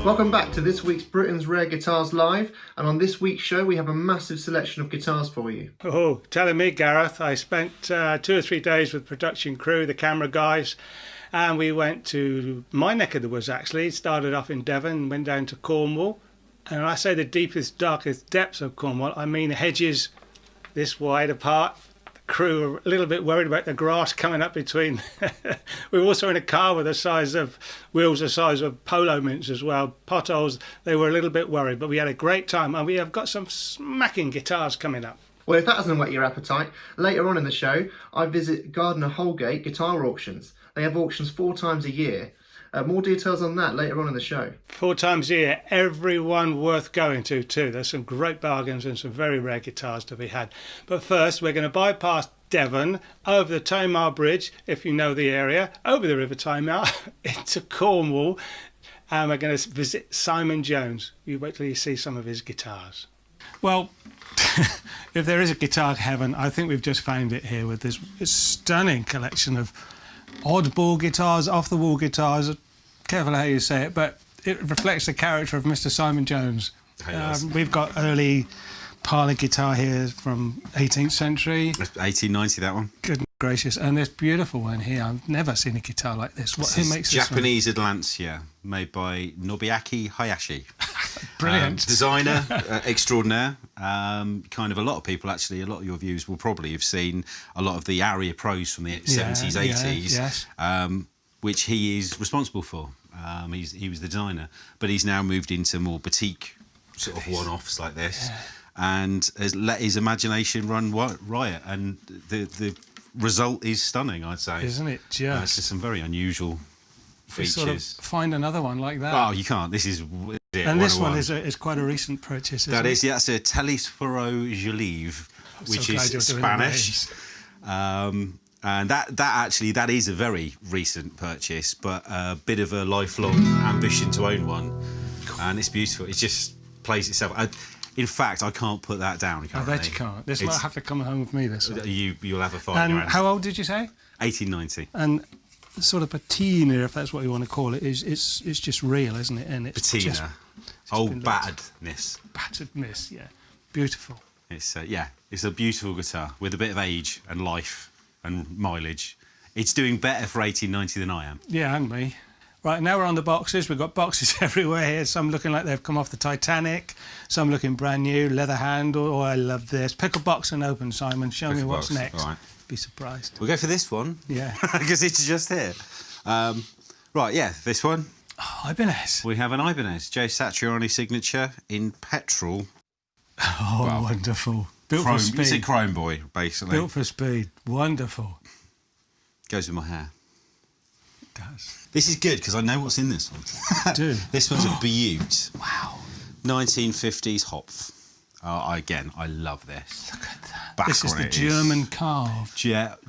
Welcome back to this week's Britain's Rare Guitars Live, and on this week's show we have a massive selection of guitars for you. Oh, telling me, Gareth, I spent 2 or 3 days with production crew, the camera guys, and we went to my neck of the woods actually. Started off in Devon, went down to Cornwall, and when I say the deepest, darkest depths of Cornwall, I mean hedges this wide apart. Crew were a little bit worried about the grass coming up between. We were also in a car with wheels the size of polo mints as well. Potholes, they were a little bit worried, but we had a great time, and we have got some smacking guitars coming up. Well, if that doesn't whet your appetite, later on in the show I visit Gardner Holgate Guitar Auctions. They have auctions 4 times a year. More details on that later on in the show. 4 times a year, everyone worth going to too. There's some great bargains and some very rare guitars to be had. But first, we're going to bypass Devon, over the Tamar Bridge, if you know the area, over the River Tamar, into Cornwall, and we're going to visit Simon Jones. You wait till you see some of his guitars. Well, if there is a guitar heaven, I think we've just found it here with this stunning collection of oddball guitars, off-the-wall guitars, careful how you say it, but it reflects the character of Mr. Simon Jones. We've got early parlour guitar here from 18th century. 1890, that one. Goodness gracious, and this beautiful one here. I've never seen a guitar like this. Who makes this Japanese Adlancia, made by Nobuaki Hayashi. Brilliant. Designer extraordinaire. Kind of a lot of people, actually, a lot of your viewers will probably have seen a lot of the Aria Pros from the 70s, 80s, yes. Which he is responsible for. He was the designer, but he's now moved into more boutique sort of one-offs like this, and has let his imagination run riot, and the result is stunning, I'd say. Isn't it just? It's just some very unusual features. Sort of find another one like that. Oh, you can't. This is it. And this one is quite a recent purchase, isn't it? That is, yeah, that's a Telesforo Jolive, which is Spanish. And that is a very recent purchase, but a bit of a lifelong ambition to own one. And it's beautiful. It just plays itself. In fact, I can't put that down currently. I bet you can't. This might have to come home with me, this one. You'll have a fight in your And hands. how old did you say? 1890. And sort of patina, if that's what you want to call it, it's just real, isn't it? And it's Patina. just Old been batteredness. batteredness, yeah. Beautiful. It's it's a beautiful guitar with a bit of age and life and mileage. It's doing better for 1890 than I am. Yeah, and me. Right, now we're on the boxes. We've got boxes everywhere here. Some looking like they've come off the Titanic. Some looking brand new, leather handle. Oh, I love this. Pick a box and open, Simon. Show me what's next. All right. Be surprised. We'll go for this one. Yeah. Because it's just here. Right, yeah, this one. Oh, Ibanez. We have an Ibanez. Joe Satriani signature in petrol. Oh, Well, wonderful. Built Chrome, for speed. it's a Chrome Boy, basically. Built for speed. Wonderful. Goes with my hair. It does. This is good because I know what's in this one. I do. This one's a Beaut. Wow. 1950s Hopf. I love this. Look at that. Back This is on the it German carve.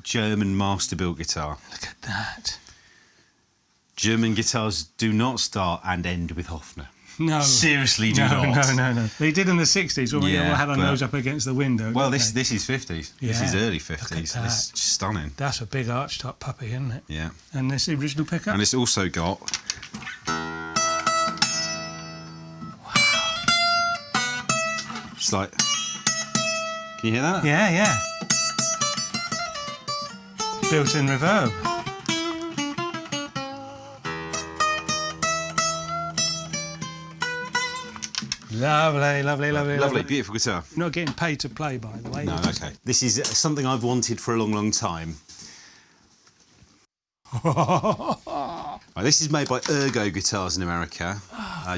German master built guitar. Look at that. German guitars do not start and end with Hofner. No. Seriously, do No. not. They did in the 60s when we all had our but- nose up against the window. Well, didn't this they? is 50s. This is Yeah. early Look at 50s. that. It's stunning. That's a big arch-top puppy, isn't it? Yeah. And this the original pickup? And it's also got... It's like... Can you hear that? Yeah, yeah. Built-in reverb. Lovely, lovely, lovely, Lovely, beautiful guitar. You're not getting paid to play, by the way. No, okay. This is something I've wanted for a long, long time. Right, this is made by Ergo Guitars in America,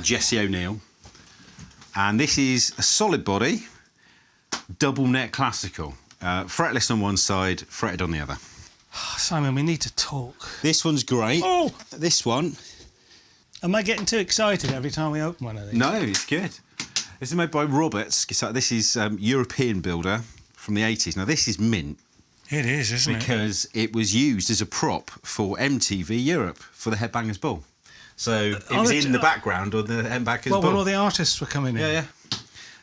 Jesse O'Neill. And this is a solid body, double neck classical. Fretless on one side, fretted on the other. Simon, we need to talk. This one's great. Oh! This one, Am I getting too excited every time we open one of these? no, it's good. This is made by Roberts Guitar. This is European builder from the 80s. Now, this is mint It is, isn't it? because it was used as a prop for MTV Europe for the Headbangers Ball. So it was in the background of the Headbangers Well, Ball. when all the artists were coming in. Yeah,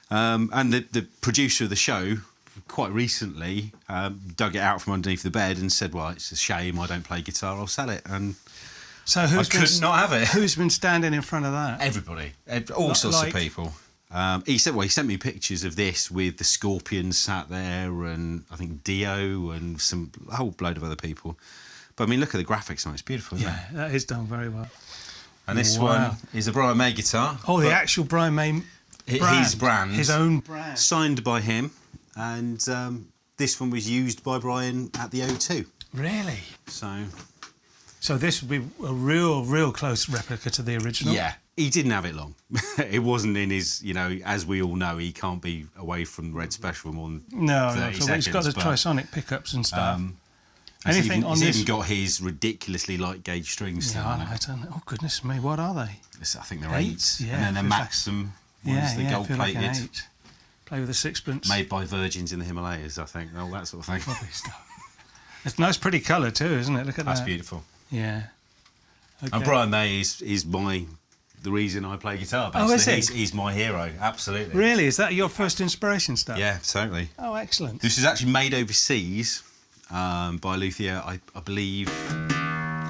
yeah. And the producer of the show, quite recently, dug it out from underneath the bed and said, well, it's a shame I don't play guitar, I'll sell it. And So I who's could not have it. Who's been standing in front of that? Everybody. All sorts like- of people. He sent me pictures of this with the Scorpions sat there and I think Dio and a whole load of other people. But I mean, look at the graphics on it. It's beautiful, isn't Yeah, that is done very well. it? And this Wow. one is a Brian May guitar. Oh, the but actual Brian May his brand. His own brand. Signed by him. And this one was used by Brian at the O2. Really? So, this would be a real close replica to the original? yeah. He didn't have it long. It wasn't in his, as we all know, he can't be away from Red Special for more than 30 No, seconds. so he's got the but, trisonic pickups and stuff. Anything on he's this? even got his ridiculously light gauge strings. Yeah, still on I it. don't know. Oh, goodness me, what are they? I think they're Eights? eights. Yeah, and then the feels like- Maxim Yeah, ones, the gold feel like plated. an 8. Play with a sixpence. Made by virgins in the Himalayas, I think. All that sort of thing. Lovely stuff. It's a nice, pretty colour too, isn't it? Look at That's that. beautiful. Yeah. Okay. And Brian May is the reason I play guitar. Basically. Oh, is he? He's my hero, absolutely. Really? Is that your first inspiration stuff? Yeah, totally. Oh, excellent. This is actually made overseas by luthier, I believe.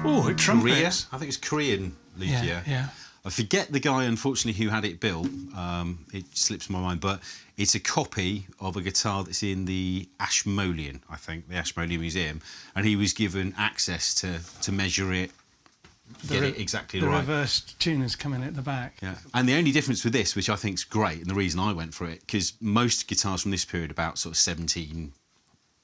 Oh, it Korea. trumpets. I think it's Korean luthier. Yeah. I forget the guy, unfortunately, who had it built. It slips my mind, but it's a copy of a guitar that's in the Ashmolean, I think, the Ashmolean Museum, and he was given access to measure it, get it exactly the right. reversed tuners coming at the back. Yeah, and the only difference with this, which I think is great, and the reason I went for it, because most guitars from this period, about sort of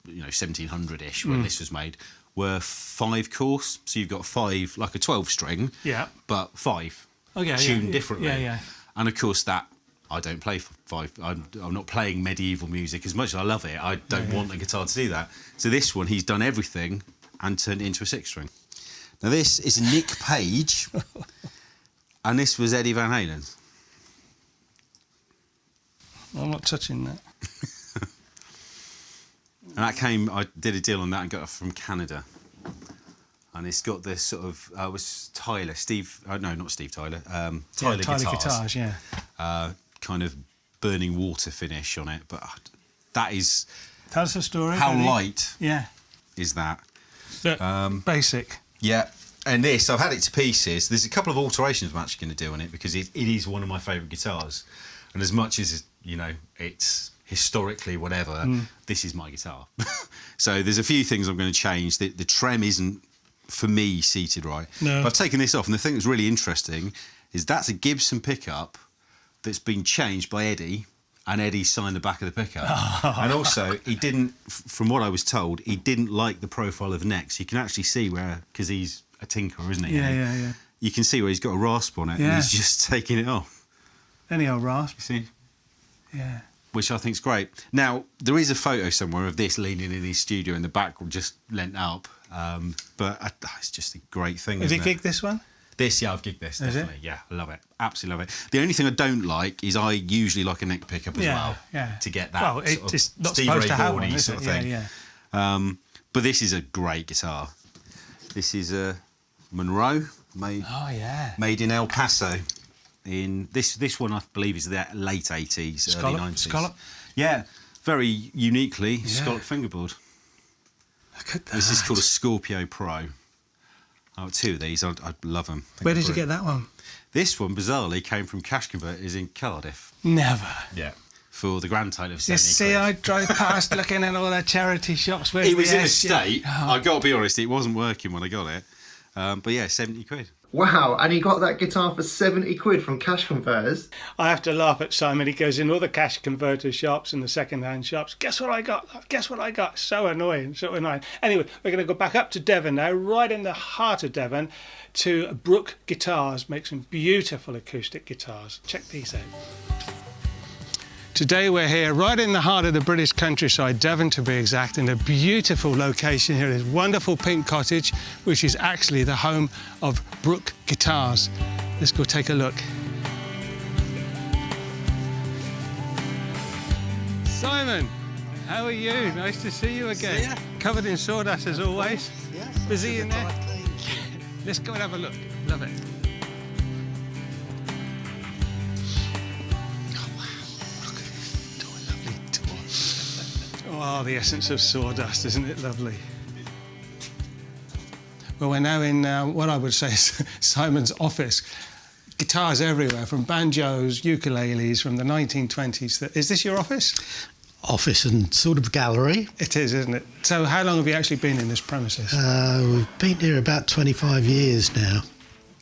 1700-ish, when this was made, were 5 course. So you've got 5, like a 12 string, Yeah. but 5 Okay. tuned differently. Yeah. And of course that I don't play for 5. I'm not playing medieval music as much as I love it. I don't want a guitar to do that. So this one, he's done everything and turned it into a 6 string. Now this is Nick Page, and this was Eddie Van Halen. I'm not touching that. And that I did a deal on that and got it from Canada. And it's got this sort of, was Tyler, not Steve Tyler, Tyler Guitars. Yeah. Kind of burning water finish on it. But that is, Tell us a story. how Eddie. light Yeah. is that? Look, basic. Yeah, And this, I've had it to pieces. There's a couple of alterations I'm actually going to do on it because it is one of my favourite guitars. And as much as, you know, it's historically whatever, this is my guitar. So there's a few things I'm going to change. The trem isn't, for me, seated right. No. But I've taken this off, and the thing that's really interesting is that's a Gibson pickup that's been changed by Eddie, and Eddie signed the back of the pickup. And also, he didn't, from what I was told, he didn't like the profile of the neck. So you can actually see where, because he's a tinkerer, isn't he? Yeah. You can see where he's got a rasp on it, and he's just taking it off. Any old rasp. You see? Yeah. Which I think's great. Now, there is a photo somewhere of this leaning in his studio in the back, just lent up. But it's just a great thing, Have you isn't it? gigged this one? This, yeah, I've gigged this, Is definitely. Yeah, I love it. Absolutely love it. The only thing I don't like is I usually like a neck pickup as well. Yeah. To get that Well, it's not Stevie supposed Ray to have one, Vaughan-y is sort it? of thing. Yeah. But this is a great guitar. This is a Monroe, made in El Paso. In this one, I believe, is the late 80s, early 90s. Scallop? Yeah, very uniquely scallop fingerboard. Look at that. This is called a Scorpio Pro. Oh, two of these, I love them. Where did you get that one? This one, bizarrely, came from Cash Converters in Cardiff. Never. Yeah. For the grand total of 70 You see, I drove past looking at all the charity shops. It was in a state. I've got to be honest, it wasn't working when I got it. But yeah, 70 quid. Wow, and he got that guitar for 70 quid from Cash Converters. I have to laugh at Simon. He goes in all the cash converter shops and the second-hand shops. Guess what I got? Guess what I got? So annoying, so annoying. Anyway, we're going to go back up to Devon now, right in the heart of Devon, to Brook Guitars. Make some beautiful acoustic guitars. Check these out. Today we're here right in the heart of the British countryside, Devon to be exact, in a beautiful location here, this wonderful pink cottage, which is actually the home of Brook Guitars. Let's go take a look. Simon, how are you? Nice to see you again. See ya. Covered in sawdust as always. Yes, Busy in there? clean. Let's go and have a look. Love it. Oh, the essence of sawdust, isn't it lovely? Well, we're now in what I would say is Simon's office. Guitars everywhere, from banjos, ukuleles, from the 1920s. Is this your office? Office and sort of gallery. It is, isn't it? So how long have you actually been in this premises? We've been here about 25 years now.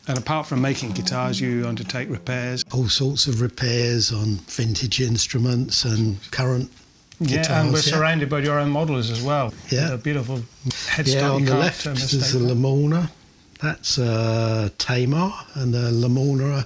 And apart from making guitars, you undertake repairs? All sorts of repairs on vintage instruments and current guitars. Yeah, and we're surrounded by your own models as well. Yeah. A beautiful headstock. Yeah, on the left there's a Lamorna. That's a Tamar, and a Lamorna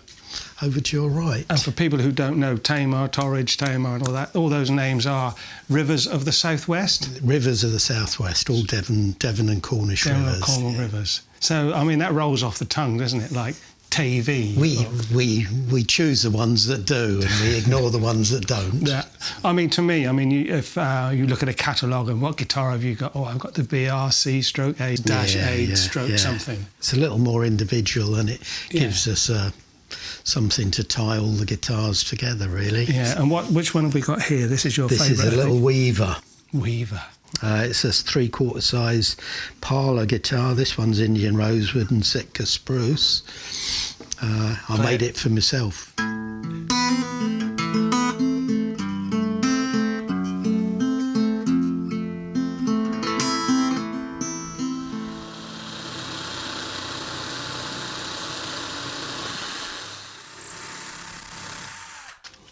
over to your right. And for people who don't know, Tamar, Torridge, Tamar and all that, all those names are rivers of the southwest? Rivers of the southwest, all Devon and Cornish Devon rivers. and Cornwall rivers. So, I mean, that rolls off the tongue, doesn't it? Like TV. We choose the ones that do, and we ignore the ones that don't. Yeah. I mean, to me, if you look at a catalogue and what guitar have you got? Oh, I've got the BRC stroke A dash A stroke something. It's a little more individual, and it gives us something to tie all the guitars together, really. Yeah, and which one have we got here? This is your favourite. This is a little Weaver. Weaver. It's a 3/4 size parlour guitar. This one's Indian rosewood and Sitka spruce. I made it for myself.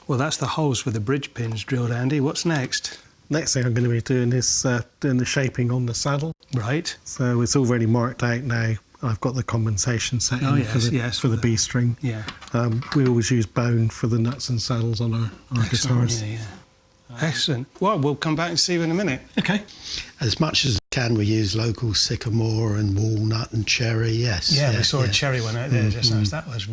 Well, that's the holes with the bridge pins drilled, Andy. What's next? Next thing I'm going to be doing is doing the shaping on the saddle. Right. So it's already marked out now. I've got the compensation set in for the B string. Yeah. We always use bone for the nuts and saddles on our guitars. Yeah. Excellent. Well, we'll come back and see you in a minute. Okay. As much as we can, we use local sycamore and walnut and cherry. Yes. Yeah, we saw a cherry one out there just now. That was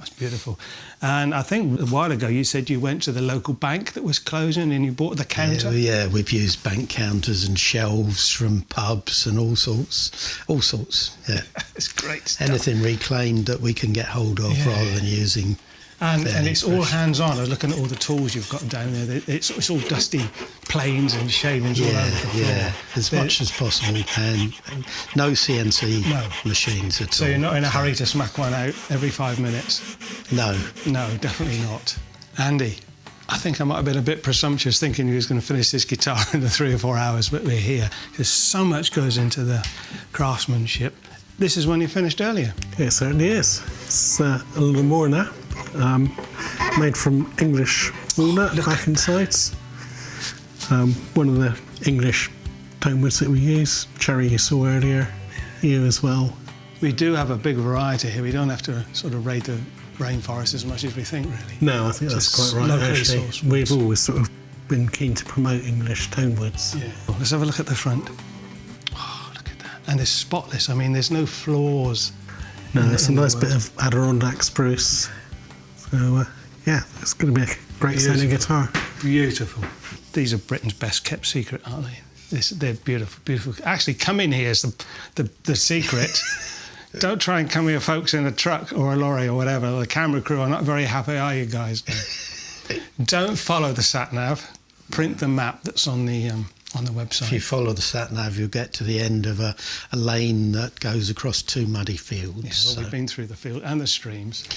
beautiful. And I think a while ago you said you went to the local bank that was closing and you bought the counter. Yeah, we've used bank counters and shelves from pubs and all sorts. Yeah. It's great stuff. Anything reclaimed that we can get hold of rather than using. And it's all hands-on. I was looking at all the tools you've got down there. It's all dusty planes and shavings all over the floor. Yeah, as much as possible, and no CNC machines at all. So you're not in a hurry to smack one out every 5 minutes? No. No, definitely not. Andy, I think I might have been a bit presumptuous thinking he was going to finish this guitar in the 3 or 4 hours, but we're here. Because so much goes into the craftsmanship. This is one you finished earlier. It certainly is. It's a little more now. Made from English walnut back and sides. One of the English tone woods that we use. Cherry you saw earlier, you as well. We do have a big variety here. We don't have to sort of raid the rainforest as much as we think, really. No, I think that's quite right, actually. We've always sort of been keen to promote English tone woods. Yeah. Let's have a look at the front. Oh, look at that. And it's spotless. I mean, there's no flaws. No, it's a nice bit of Adirondack spruce. So, yeah, it's going to be a great sounding guitar. Beautiful. These are Britain's best kept secret, aren't they? They're beautiful, beautiful. Actually, coming here is the secret. Don't try and come here, folks, in a truck or a lorry or whatever. The camera crew are not very happy, are you guys? Don't follow the sat-nav. Print the map that's on the website. If you follow the sat-nav, you'll get to the end of a lane that goes across 2 muddy fields. Yeah, well, we've been through the field and the streams.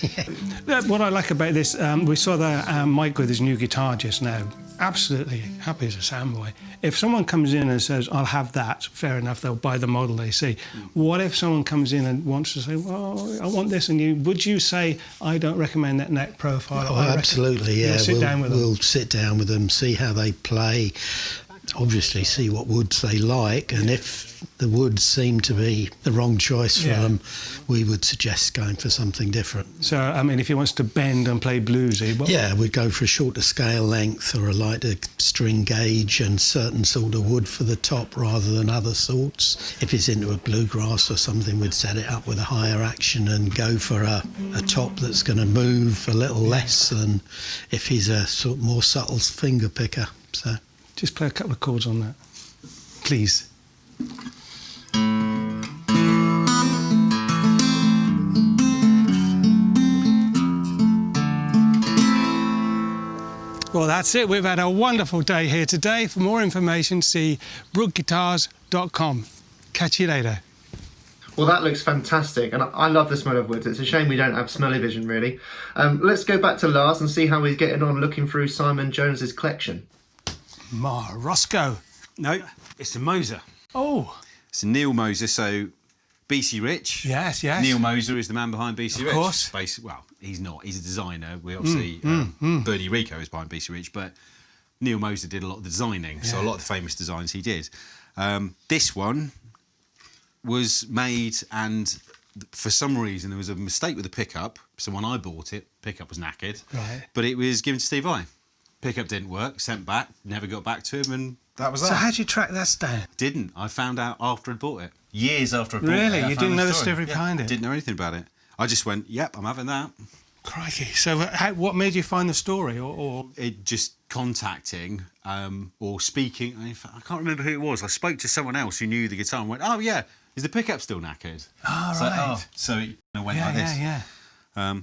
What I like about this, we saw the Mike with his new guitar just now. Absolutely happy as a soundboy. If someone comes in and says, I'll have that, fair enough, they'll buy the model they see. What if someone comes in and wants to say, well, I want this, and would you say, I don't recommend that neck profile? Oh, absolutely, yeah. Sit down with them. We'll sit down with them, see how they play, obviously see what woods they like, and if the woods seem to be the wrong choice for them, we would suggest going for something different. So, I mean, if he wants to bend and play bluesy... Yeah, we'd go for a shorter scale length or a lighter string gauge and certain sort of wood for the top rather than other sorts. If he's into a bluegrass or something, we'd set it up with a higher action and go for a top that's going to move a little less than if he's a sort of more subtle finger picker. So just play a couple of chords on that, please. Well, that's it. We've had a wonderful day here today. For more information, see brookguitars.com. Catch you later. Well, that looks fantastic, and I love the smell of wood. It's a shame we don't have smell-o-vision, really. Let's go back to Lars and see how he's getting on looking through Simon Jones's collection. Roscoe. No, it's a Moser. Oh. It's a Neil Moser, so BC Rich. Yes. Neil Moser is the man behind BC Rich. Of course. Well, he's not. He's a designer. We obviously, Bernie Rico is behind BC Rich, but Neil Moser did a lot of the designing, so a lot of the famous designs he did. This one was made, and for some reason there was a mistake with the pickup. So when I bought it, pickup was knackered. Right. But it was given to Steve Vai. Pickup didn't work, sent back, never got back to him, and that was that. So how did you track that down? Didn't. I found out after I'd bought it. Years after I bought it. Really? You didn't know the story behind it? Didn't know anything about it. I just went, yep, I'm having that. Crikey. So what made you find the story? Or It just contacting or speaking. I can't remember who it was. I spoke to someone else who knew the guitar and went, oh, yeah, is the pickup still knackered? Oh, right. So it went like this. Yeah.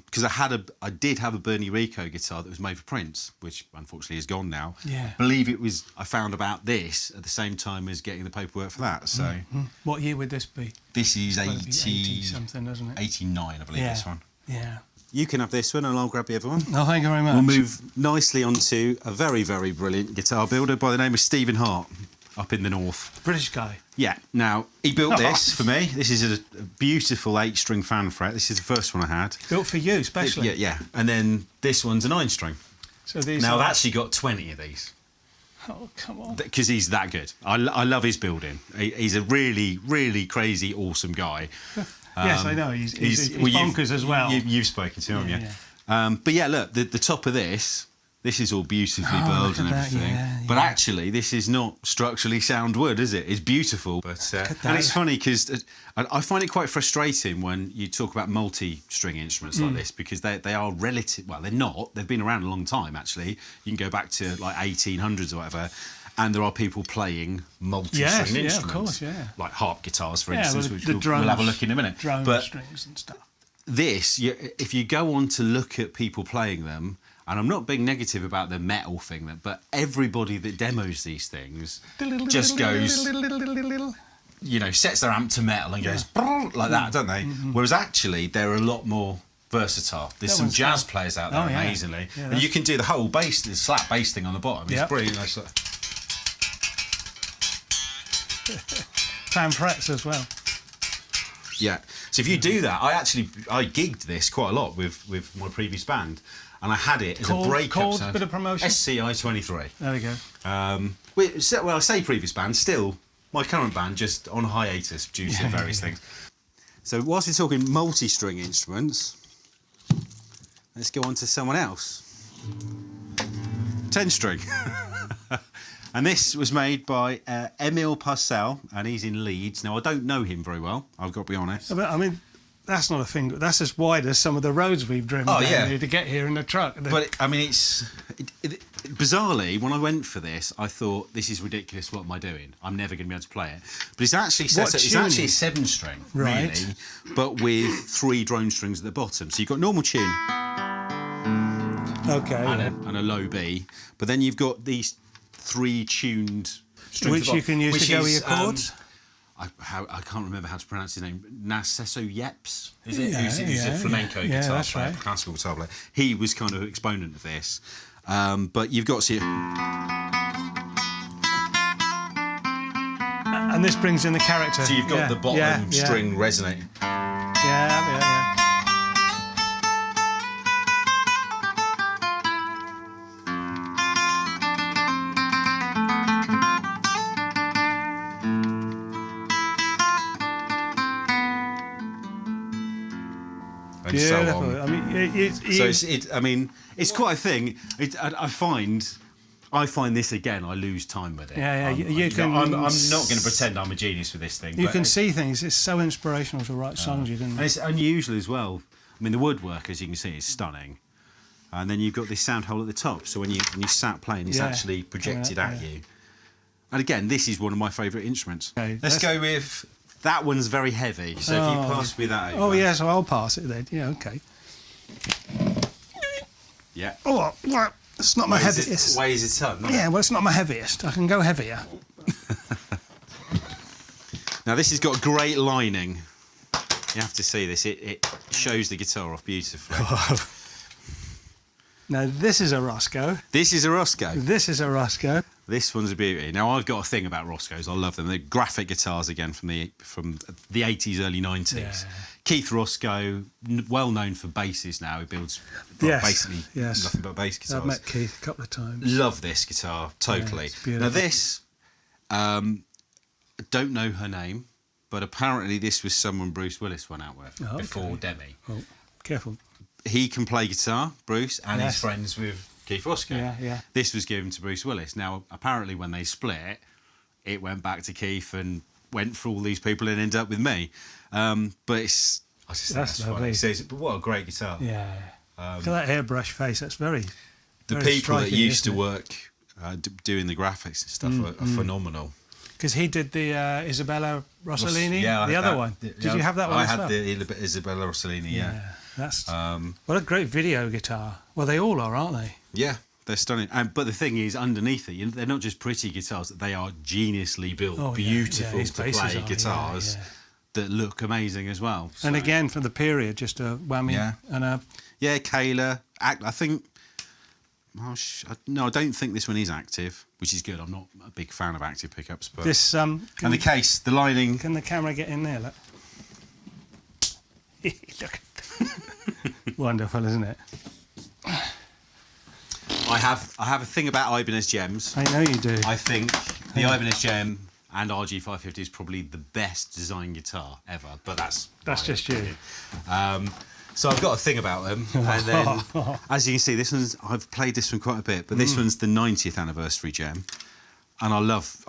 Because I did have a Bernie Rico guitar that was made for Prince, which unfortunately is gone now. Yeah. I believe it was. I found about this at the same time as getting the paperwork for that. So What year would this be? this is 80 something, doesn't it? 89, I believe. This one. Yeah. You can have this one, and I'll grab the other one. No, thank you very much. We'll move nicely onto a very, very brilliant guitar builder by the name of Stephen Hart, up in the north. British guy. Yeah. Now, he built this for me. This is a beautiful 8-string fan fret. This is the first one I had. Built for you, especially. Yeah. And then this one's a 9-string. So these Now, I've actually got 20 of these. Oh, come on. Because he's that good. I love his building. He's a really, really crazy, awesome guy. Yes, I know. He's bonkers as well. You've spoken to him, yeah. But yeah, look, the top of this is all beautifully burled and everything. But actually, this is not structurally sound wood, is it? It's beautiful. But and it's funny because I find it quite frustrating when you talk about multi-string instruments like this, because they are relative. Well, they're not. They've been around a long time, actually. You can go back to like 1800s or whatever. And there are people playing multi-string instruments. Yeah, of course, yeah. Like harp guitars, for instance, well, which the we'll have a look in a minute. Drone but strings and stuff. if you go on to look at people playing them, and I'm not being negative about the metal thing, but everybody that demos these things just goes, sets their amp to metal and goes like that, don't they? Whereas actually, they're a lot more versatile. There's some jazz players out there amazingly, and you can do the whole bass, the slap bass thing on the bottom. It's brilliant. Fan frets as well. Yeah. So if you do that, I gigged this quite a lot with my previous band, and I had it as a breakup sound. Bit of promotion. SCI 23. There we go. Well, I say previous band, still my current band, just on hiatus due to various things. So whilst we're talking multi-string instruments, let's go on to someone else. 10-string. And this was made by Emil Parcell, and he's in Leeds. Now, I don't know him very well, I've got to be honest. I mean, that's not a thing. That's as wide as some of the roads we've driven down here to get here in the truck. But, I mean, bizarrely, when I went for this, I thought, this is ridiculous, what am I doing? I'm never going to be able to play it. But it's actually a 7-string, really, but with 3 drone strings at the bottom. So you've got normal tune. Okay. And a low B. But then you've got these 3 tuned strings, which you can use to go with your chords. I can't remember how to pronounce his name. Narciso Yeps, is it? Who's a flamenco guitar player, classical guitar player. He was kind of an exponent of this. But you've got to see. And this brings in the character. So you've got the bottom string resonating. Yeah. So on. I mean, it's quite a thing. I find this again. I lose time with it. I'm not going to pretend I'm a genius with this thing. You can see things. It's so inspirational to write songs. And it's unusual as well. I mean, the woodwork, as you can see, is stunning. And then you've got this sound hole at the top. So when you sat playing, it's actually projected at you. And again, this is one of my favourite instruments. Okay, let's go with. That one's very heavy, so if you pass me that over. Oh, yeah, so I'll pass it then. Yeah, okay. Yeah. Oh, well, it's not my heaviest. Weighs a ton, doesn't it? Yeah, well, it's not my heaviest. I can go heavier. Now, this has got a great lining. You have to see this. It shows the guitar off beautifully. Now, this is a Roscoe. This is a Roscoe. This is a Roscoe. This one's a beauty. Now, I've got a thing about Roscoes. I love them. They're graphic guitars again from the 80s, early 90s. Yeah. Keith Roscoe, well known for basses now. He builds basically nothing but bass guitars. I've met Keith a couple of times. Love this guitar, totally. Yeah, now, this, I don't know her name, but apparently this was someone Bruce Willis went out with before Demi. Oh, careful. He can play guitar, Bruce, and he's friends with Keith Roscoe. Yeah. This was given to Bruce Willis. Now, apparently, when they split, it went back to Keith and went for all these people and ended up with me. But it's, I just think that's funny. He says, but what a great guitar. Yeah. Look at that airbrush face. That's very. The very people that used to it? work doing the graphics and stuff are phenomenal. Because he did the Isabella Rossellini, the other one. Did you have that one as well? I had the Isabella Rossellini, yeah. That's what a great video guitar. Well, they all are, aren't they? Yeah, they're stunning. But the thing is, underneath it, they're not just pretty guitars; they are geniusly built, beautiful to play guitars that look amazing as well. So. And again, for the period, just a whammy and a Kayla. I think. No, I don't think this one is active, which is good. I'm not a big fan of active pickups, but this and the case, the lining. Can the camera get in there? Look. Look. Wonderful, isn't it? I have a thing about Ibanez Gems. I know you do. I think the Ibanez Gem and RG550 is probably the best design guitar ever, but that's just you. So I've got a thing about them, and then as you can see, I've played this one quite a bit, but this one's the 90th anniversary Gem, and I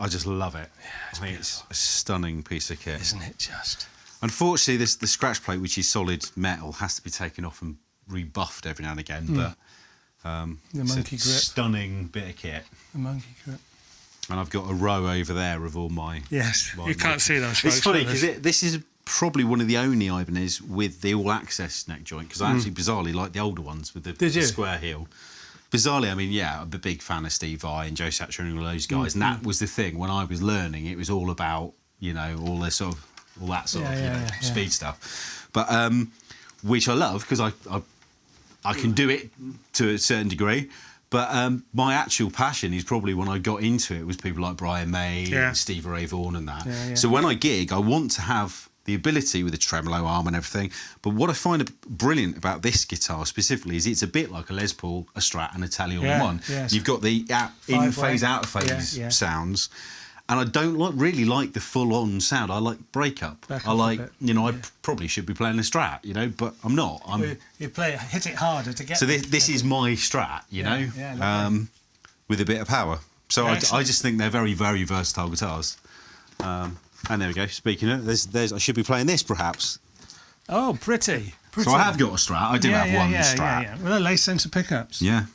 just love it. Yeah, I think it's a stunning piece of kit, isn't it? Just. Unfortunately, the scratch plate, which is solid metal, has to be taken off and rebuffed every now and again. But the monkey grip, stunning bit of kit. The monkey grip. And I've got a row over there of all my. Yes, you can't see those. It's funny because this is probably one of the only Ibanez with the all-access neck joint, because I actually bizarrely like the older ones with the square heel. Bizarrely, I mean, yeah, I'm a big fan of Steve Vai and Joe Satcher and all those guys, and that was the thing. When I was learning, it was all about, you know, all that sort of speed stuff. But which I love, because I can do it to a certain degree. But my actual passion is probably when I got into it was people like Brian May and Steve Ray Vaughan and that. So when I gig, I want to have the ability with the tremolo arm and everything. But what I find brilliant about this guitar specifically is it's a bit like a Les Paul, a Strat and a Tele all in one. You've got the in-phase, out-of-phase sounds. And I don't really like the full-on sound. I like break-up. I like, you know, I probably should be playing a Strat, you know, but I'm not. You hit it harder to get... So this is my Strat, you know, with a bit of power. So I just think they're very, very versatile guitars. And there we go. Speaking of, I should be playing this, perhaps. Oh, pretty. So I have got a Strat. I do have one Strat. Yeah. Well, a lace sensor pickups. Yeah.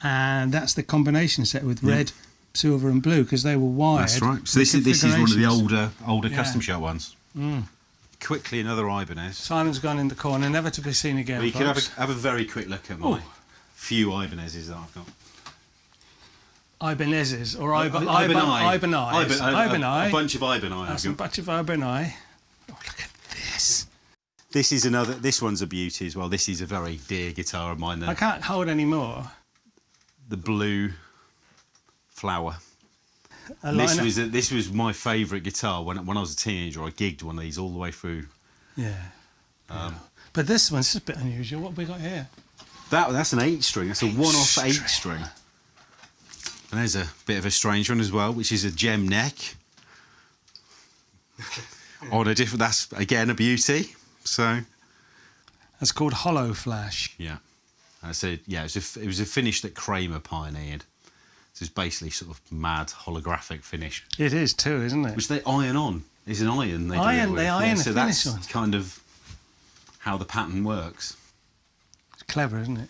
And that's the combination set with red, silver and blue, because they were wired. That's right. So this is one of the older custom shop ones. Quickly, another Ibanez. Simon's gone in the corner, never to be seen again. Well, you can have a very quick look at my few Ibanezes that I've got. Ibanezes or Ibanai. A bunch of Ibanai. That's a bunch of Ibanai. Oh, look at this. This is another. This one's a beauty as well. This is a very dear guitar of mine. I can't hold any more. The blue flower. This was my favourite guitar when I was a teenager. I gigged one of these all the way through. Yeah. But this one's just a bit unusual. What have we got here? That's an 8-string. That's a one-off 8-string. And there's a bit of a strange one as well, which is a gem neck. On a different. That's again a beauty. So. That's called Hollow Flash. Yeah. It was a finish that Kramer pioneered. So it's basically sort of mad holographic finish. It is too, isn't it? Which they iron on. It's an iron they do it with. They iron the so finish that's kind of how the pattern works. It's clever, isn't it?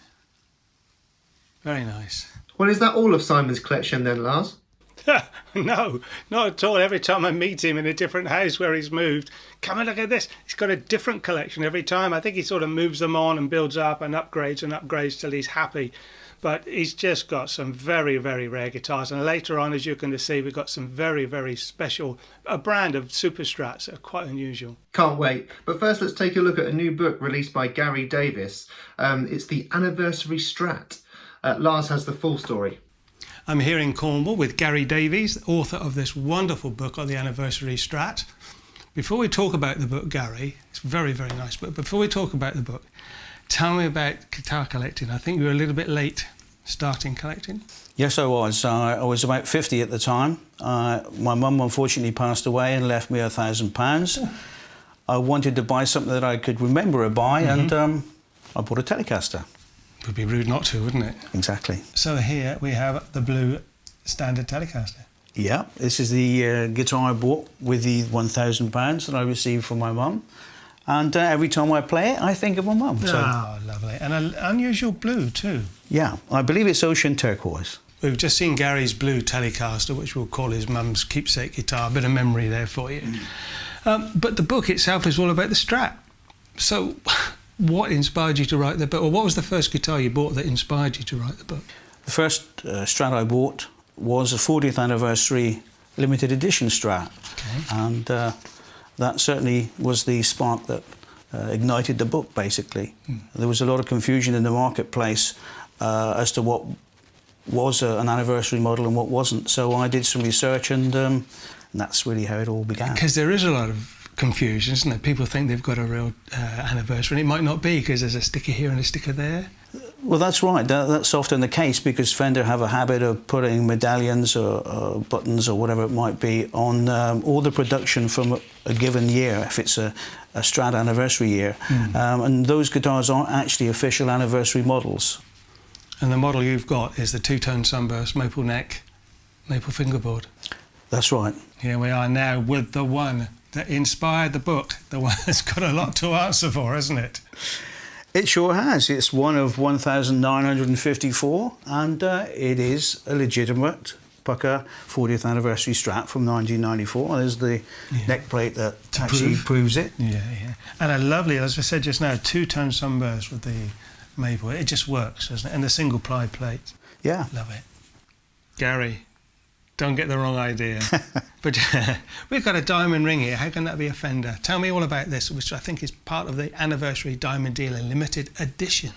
Very nice. Well, is that all of Simon's collection then, Lars? No, not at all. Every time I meet him in a different house where he's moved, come and look at this. He's got a different collection every time. I think he sort of moves them on and builds up and upgrades till he's happy. But he's just got some very, very rare guitars. And later on, as you're going to see, we've got some very, very special, a brand of Super Strats that are quite unusual. Can't wait. But first, let's take a look at a new book released by Gary Davies. It's the Anniversary Strat. Lars has the full story. I'm here in Cornwall with Gary Davies, author of this wonderful book on the Anniversary Strat. Before we talk about the book, Gary, it's a very, very nice book. Before we talk about the book, tell me about guitar collecting. I think you were a little bit late starting collecting. Yes, I was. I was about 50 at the time. My mum unfortunately passed away and left me £1,000. I wanted to buy something that I could remember her by, and I bought a Telecaster. It would be rude not to, wouldn't it? Exactly. So here we have the blue standard Telecaster. Yeah, this is the guitar I bought with the £1,000 that I received from my mum. And every time I play it, I think of my mum. So. Oh, lovely. And an unusual blue too. Yeah, I believe it's ocean turquoise. We've just seen Gary's blue Telecaster, which we'll call his mum's keepsake guitar. A bit of memory there for you. But the book itself is all about the Strat. So what inspired you to write the book? Or what was the first guitar you bought that inspired you to write the book? The first Strat I bought was a 40th anniversary limited edition Strat. Okay. And that certainly was the spark that ignited the book, basically. There was a lot of confusion in the marketplace as to what was an anniversary model and what wasn't. So I did some research, and that's really how it all began. Because there is a lot of confusion, isn't there? People think they've got a real anniversary, and it might not be because there's a sticker here and a sticker there. Well, that's right. That's often the case because Fender have a habit of putting medallions or buttons or whatever it might be on all the production from a given year, if it's a Strat anniversary year. And those guitars aren't actually official anniversary models. And the model you've got is the two-tone sunburst, maple neck, maple fingerboard. That's right. Here we are now with the one that inspired the book, the one that's got a lot to answer for, hasn't it? It sure has. It's one of 1,954, and it is a legitimate humbucker 40th Anniversary Strat from 1994. There's the neck plate that actually proves it. Yeah. And a lovely, as I said just now, two-tone sunburst with the maple. It just works, doesn't it? And the single-ply plate. Yeah. Love it. Gary, don't get the wrong idea. But we've got a diamond ring here. How can that be a Fender? Tell me all about this, which I think is part of the Anniversary Diamond Dealer Limited Edition.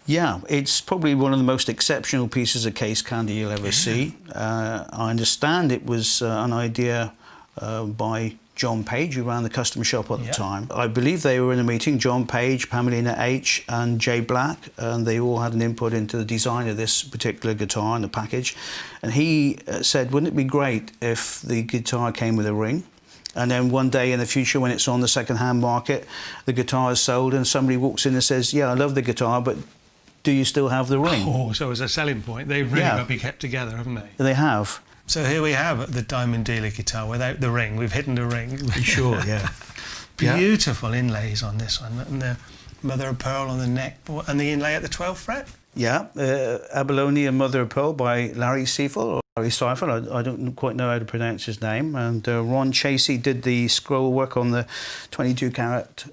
Yeah, it's probably one of the most exceptional pieces of case candy you'll ever see. I understand it was an idea by John Page, who ran the custom shop at the time. I believe they were in a meeting, John Page, Pamelina H and Jay Black, and they all had an input into the design of this particular guitar and the package. And he said, wouldn't it be great if the guitar came with a ring? And then one day in the future, when it's on the second-hand market, the guitar is sold and somebody walks in and says, yeah, I love the guitar, but do you still have the ring? Oh, so as a selling point, they've really got to be kept together, haven't they? They have. So here we have the Diamond Dealer guitar without the ring. We've hidden the ring. Sure, yeah. Beautiful inlays on this one, and the mother of pearl on the neck, and the inlay at the 12th fret. Yeah, Abalone and Mother of Pearl by Larry Seifel, or Larry Seifel, I don't quite know how to pronounce his name. And Ron Chasey did the scroll work on the 22-carat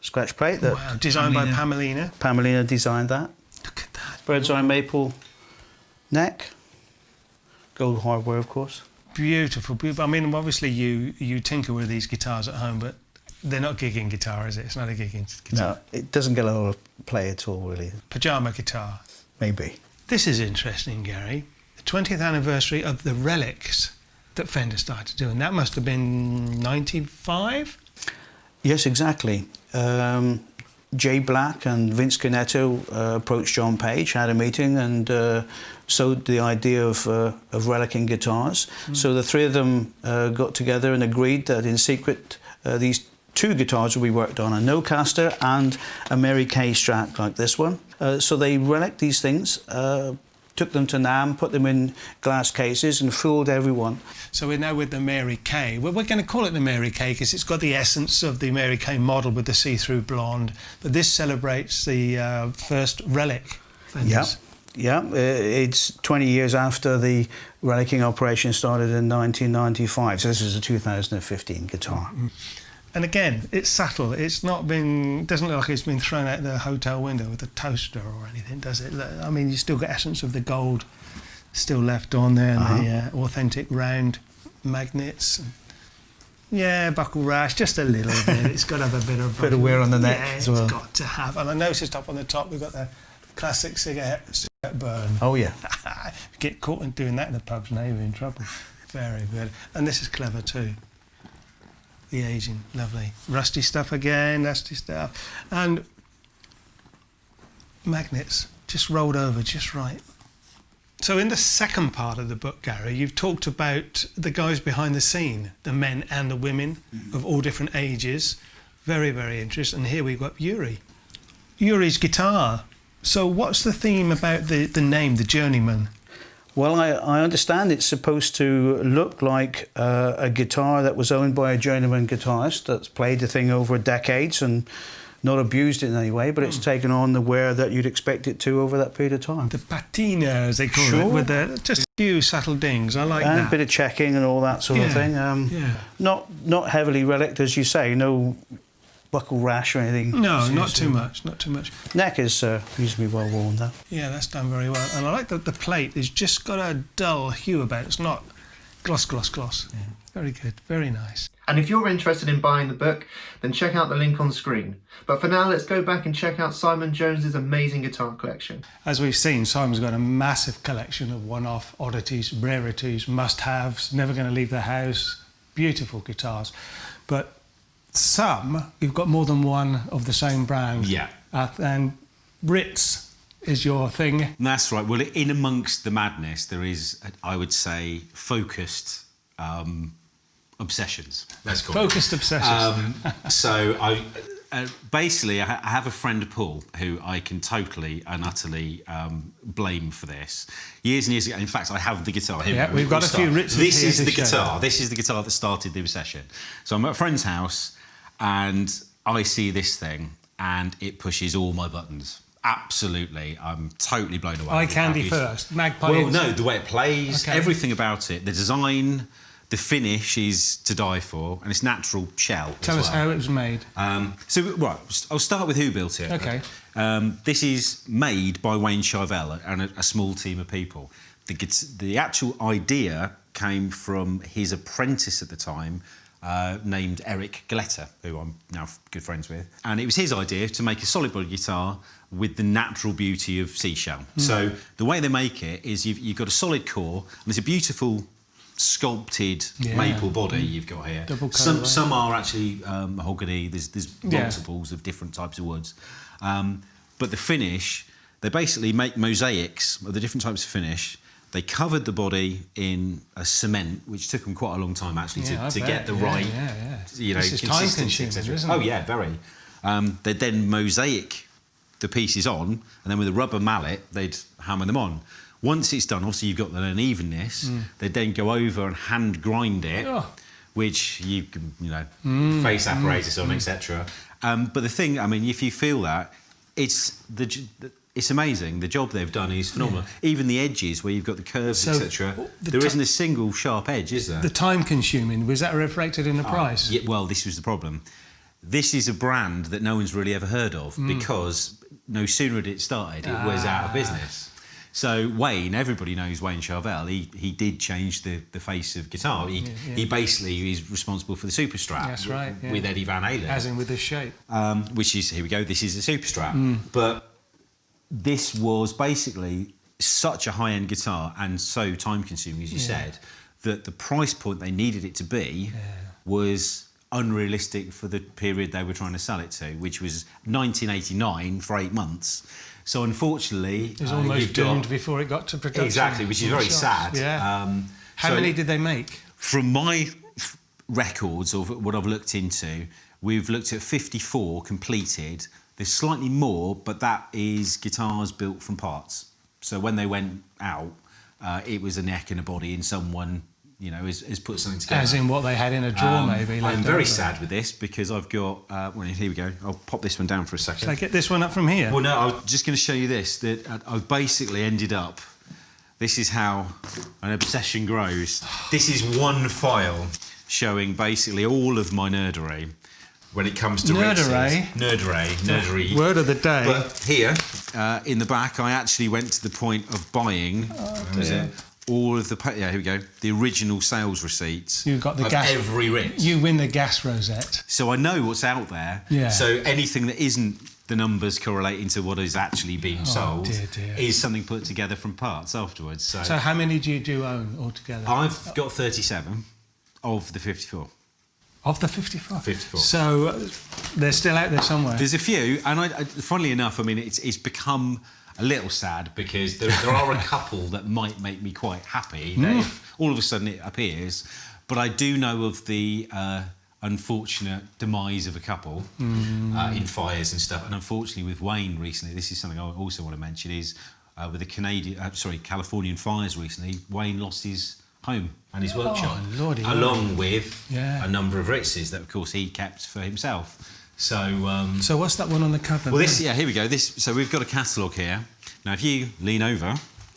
scratch plate. That designed by Pamelina. Pamelina designed that. Look at that. Bird's eye maple neck. Gold hardware, of course. Beautiful. I mean, obviously you tinker with these guitars at home, but they're not gigging guitar, is it? It's not a gigging guitar. No, it doesn't get a lot of play at all, really. Pyjama guitar. Maybe. This is interesting, Gary. The 20th anniversary of the relics that Fender started doing. That must have been 95? Yes, exactly. Jay Black and Vince Canetto approached John Page, had a meeting, and sowed the idea of relicking guitars. So the three of them got together and agreed that in secret these two guitars will be worked on, a Telecaster and a Mary Kay Strat like this one. So they relicked these things, took them to NAMM, put them in glass cases and fooled everyone. So we're now with the Mary Kay. Well, we're going to call it the Mary Kay because it's got the essence of the Mary Kay model with the see-through blonde. But this celebrates the first relic Fenders. Yeah, it's 20 years after the relicking operation started in 1995. So this is a 2015 guitar. And again, it's subtle. It's not been, doesn't look like it's been thrown out the hotel window with a toaster or anything, does it? I mean, you still got essence of the gold still left on there, and the authentic round magnets. Yeah, buckle rash, just a little bit. It's got to have a bit of wear on the neck as well. It's got to have. And I noticed up on the top we've got the classic cigarette burn. Oh yeah. Get caught in doing that in the pubs now, you're in trouble. Very good. And this is clever too. The aging, lovely. Rusty stuff again, rusty stuff. And magnets, just rolled over just right. So in the second part of the book, Gary, you've talked about the guys behind the scene, the men and the women of all different ages. Very, very interesting. And here we've got Yuri. Yuri's guitar. So what's the theme about the name, the Journeyman? Well, I understand it's supposed to look like a guitar that was owned by a journeyman guitarist that's played the thing over decades and not abused it in any way, but it's taken on the wear that you'd expect it to over that period of time. The patina, as they call it, with just a few subtle dings. I like that. And a bit of checking and all that sort of thing. Not heavily relicked, as you say, no buckle rash or anything. No, not too much, not too much. Neck is reasonably well worn though. Yeah, that's done very well. And I like that the plate has just got a dull hue about it. It's not gloss. Yeah. Very good, very nice. And if you're interested in buying the book, then check out the link on screen. But for now, let's go back and check out Simon Jones's amazing guitar collection. As we've seen, Simon's got a massive collection of one-off oddities, rarities, must-haves, never going to leave the house, beautiful guitars. But some, you've got more than one of the same brand. Yeah. And Ritz is your thing. That's right. Well, in amongst the madness, there is, I would say, focused obsessions. Let's call focused obsessions. So I basically, I have a friend, Paul, who I can totally and utterly blame for this. Years and years ago, in fact, I have the guitar here. Yeah, we've got a few Ritzes here. This is the guitar. This is the guitar that started the obsession. So I'm at a friend's house, and I see this thing, and it pushes all my buttons. Absolutely, I'm totally blown away. Eye with how candy beautiful- first, magpie. Well, inside. no, the way it plays, Okay. everything about it, the design, the finish is to die for, and it's natural shell. Tell us how it was made. Right, I'll start with who built it. Okay. This is made by Wayne Charvel and a small team of people. The actual idea came from his apprentice at the time, named Eric Galetta, who I'm now good friends with. And it was his idea to make a solid body guitar with the natural beauty of seashell. So the way they make it is you've got a solid core, and there's a beautiful sculpted maple body you've got here. Double colour, some are actually mahogany. There's multiples of different types of woods. But the finish, they basically make mosaics of the different types of finish. They covered the body in a cement, which took them quite a long time actually to get the right, you know, This is consistency, time-consuming, etc. isn't it? Oh yeah, very. They'd then mosaic the pieces on, and then with a rubber mallet, they'd hammer them on. Once it's done, obviously you've got the unevenness. They'd then go over and hand grind it, which you can, you know, face apparatus on, etc. But the thing, I mean, if you feel that, it's amazing. The job they've done is phenomenal. Even the edges where you've got the curves, etc. There isn't a single sharp edge, is there? The time consuming, was that reflected in the price? Yeah, well, this was the problem. This is a brand that no one's really ever heard of because no sooner had it started, it was out of business. So Wayne, everybody knows Wayne Charvel. He did change the face of guitar. He basically is responsible for the Super Strat. That's right, yeah. With Eddie Van Halen. As in with this shape. Which is, here we go, this is a Super Strat. But this was basically such a high-end guitar and so time-consuming, as you said, that the price point they needed it to be was unrealistic for the period they were trying to sell it to, which was 1989 for 8 months. So unfortunately, It was almost doomed before it got to production. Exactly, which is very sad. Yeah. How many did they make? From my records of what I've looked into, we've looked at 54 completed. There's slightly more, but that is guitars built from parts. So when they went out, it was a neck and a body, and someone, you know, has put something together. As in what they had in a drawer, maybe. I'm very sad with this because I've got. Well, here we go. I'll pop this one down for a second. Should I get this one up from here? Well, no, I was just going to show you this. That I've basically ended up. This is how an obsession grows. This is one file showing basically all of my nerdery when it comes to Nerdery? Nerdery. Word of the day. But here, in the back, I actually went to the point of buying. All of the here we go. The original sales receipts. You got the of gas. every Ritz. You win the gas rosette. So I know what's out there. Yeah. So anything that isn't the numbers correlating to what is actually being sold dear. is something put together from parts afterwards. So how many do you own altogether? I've got 37 of the 54. Of the 54? 54. So they're still out there somewhere. There's a few, and funnily enough, I mean, it's become a little sad because there are a couple that might make me quite happy that if all of a sudden it appears, but I do know of the unfortunate demise of a couple in fires and stuff, and unfortunately with Wayne recently, this is something I also want to mention, is with the Californian fires recently, Wayne lost his home and his workshop, along with a number of Ritzes that, of course, he kept for himself. So, so what's that one on the cover? Well, here we go. So we've got a catalogue here. Now, if you lean over,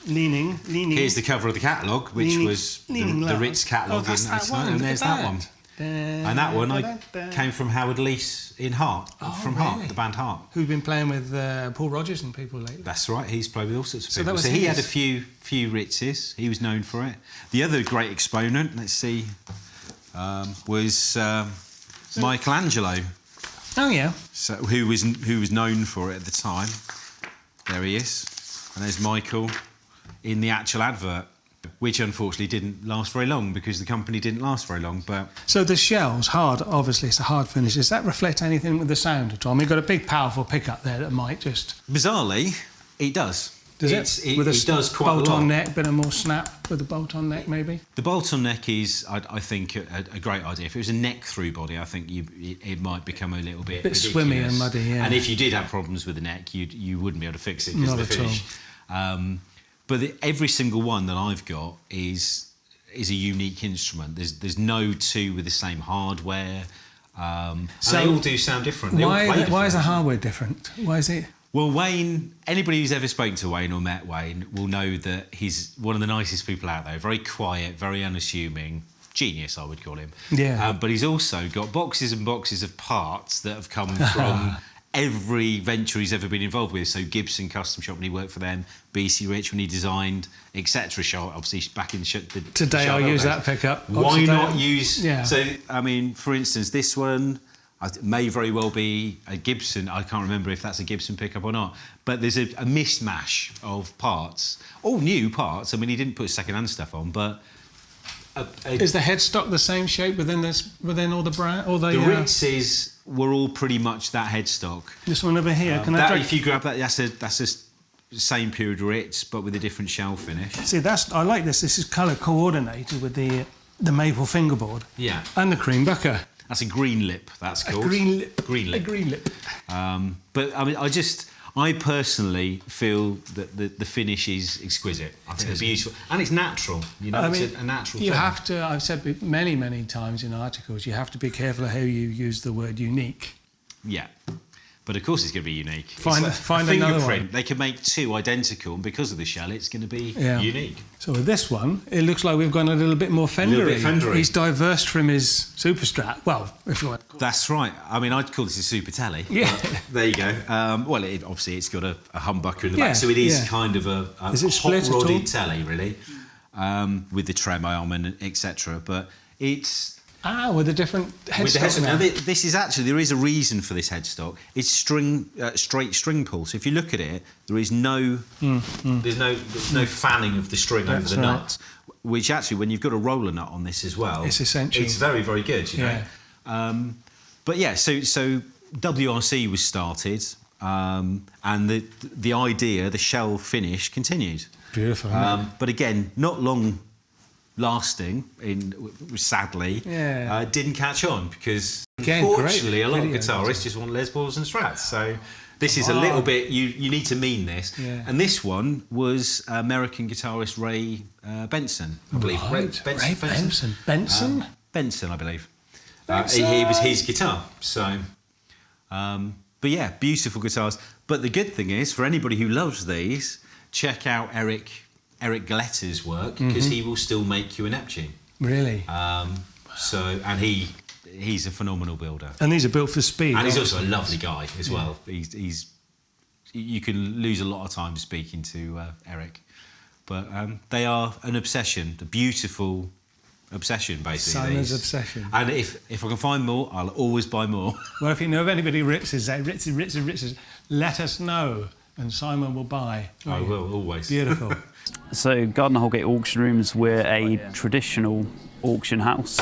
leaning. Here's the cover of the catalogue, which was the Ritz catalogue in '89, and there's that one. And that one came from Howard Leese in Hart, Hart, the band Hart. Who've been playing with Paul Rodgers and people lately. That's right, he's played with all sorts of people. That So he had a few Ritzes, he was known for it. The other great exponent, let's see, was Michelangelo. Oh, yeah. So, who was known for it at the time. There he is. And there's Michael in the actual advert, which unfortunately didn't last very long because the company didn't last very long. But so the shell's hard, obviously it's a hard finish. Does that reflect anything with the sound at all? I mean, you've got a big powerful pickup there that might just... Bizarrely, it does. Does it? With it does quite a lot. Bolt-on neck, bit of more snap with the bolt-on neck, maybe? The bolt-on neck is, I think, a great idea. If it was a neck-through body, I think it might become a little bit ridiculous. Swimmy and muddy, yeah. And if you did have problems with the neck, you wouldn't be able to fix it because of the finish. But every single one that I've got is a unique instrument. There's no two with the same hardware. So they all do sound different. Why is the hardware different? Why is it? Well, Wayne, anybody who's ever spoken to Wayne or met Wayne will know that he's one of the nicest people out there. Very quiet, very unassuming. Genius, I would call him. Yeah. But he's also got boxes and boxes of parts that have come from every venture he's ever been involved with. So Gibson Custom Shop when he worked for them, BC Rich when he designed, etc. Shop, obviously back in the Today I'll use that pickup. Why not use... Yeah. So, I mean, for instance, this one... It may very well be a Gibson. I can't remember if that's a Gibson pickup or not. But there's a mishmash of parts, all new parts. I mean, he didn't put second-hand stuff on, but is the headstock the same shape within all the brand? All the Ritzes were all pretty much that headstock. This one over here. Can that, if you grab that, that's a same period Ritz, but with a different shell finish. See, I like this. This is colour coordinated with the maple fingerboard. Yeah. And the cream bucker. That's a green lip, that's called. A green lip. Green lip. A green lip. But I mean, I personally feel that the finish is exquisite. I think it's beautiful. And it's natural, you know, it's a natural thing. You have to, I've said many, many times in articles, you have to be careful of how you use the word unique. Yeah. But of course it's going to be unique. Find another fingerprint. one. They can make two identical, and because of the shell, it's going to be unique. So with this one, it looks like we've gone a little bit more Fendery. A little bit Fendery. He's diversed from his Super Strat. Well, if you want to call it. That's right. I mean, I'd call this a Super Telly. Yeah. There you go. Well, obviously it's got a humbucker in the back, so it is kind of a hot-rodded telly, really, with the trem arm and etc. But it's... with a different headstock. Now, this is actually, there is a reason for this headstock. It's straight string pull. So if you look at it, there is there's no fanning of the string over the nut, which actually, when you've got a roller nut on this as well, it's essential. It's very, very good, you know. But yeah, so WRC was started, and the idea, the shell finish, continued. Beautiful. But again, not long lasting, sadly, didn't catch on because unfortunately a lot of guitarists just want Les Pauls and Strats. So this is a little bit, you need to mean this. Yeah. And this one was American guitarist Ray Benson, I believe. Right. Ray Benson. Benson? Benson, I believe. He was his guitar. So, but yeah, beautiful guitars. But the good thing is, for anybody who loves these, check out Eric Galetter's work, because he will still make you a Neptune. Really? And he's a phenomenal builder. And these are built for speed. And he's also a lovely guy as well. You can lose a lot of time speaking to Eric. But they are an obsession, a beautiful obsession, basically. Simon's obsession. And if I can find more, I'll always buy more. Well, if you know of anybody Ritzes, let us know. And Simon will buy. I will, always. Beautiful. So, Gardner Holgate Auction Rooms, we're a traditional auction house.